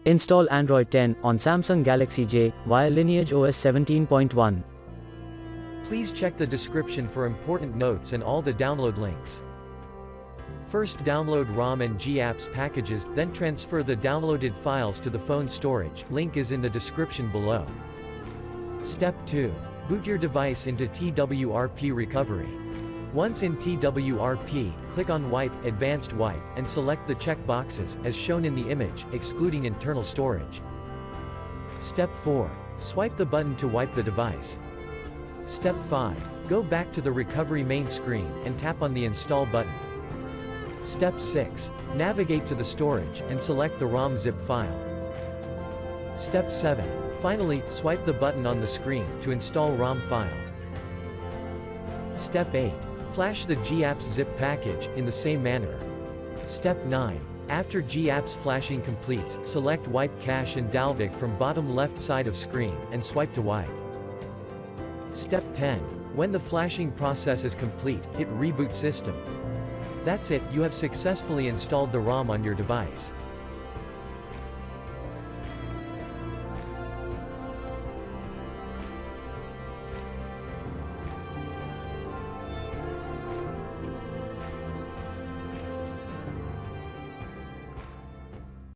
Install Android 10 on Samsung Galaxy J via LineageOS 17.1. Please check the description for important notes and all the download links. First, download ROM and GApps packages, then transfer the downloaded files to the phone storage. Link is in the description below. Step 2. Boot your device into TWRP recovery. Once in TWRP, click on Wipe, Advanced Wipe, and select the check boxes, as shown in the image, excluding internal storage. Step 4. Swipe the button to wipe the device. Step 5. Go back to the recovery main screen, and tap on the Install button. Step 6. Navigate to the storage, and select the ROM zip file. Step 7. Finally, swipe the button on the screen, to install ROM file. Step 8. Flash the GApps zip package, in the same manner. Step 9. After GApps flashing completes, select Wipe Cache and Dalvik from bottom left side of screen, and swipe to wipe. Step 10. When the flashing process is complete, hit Reboot System. That's it, you have successfully installed the ROM on your device.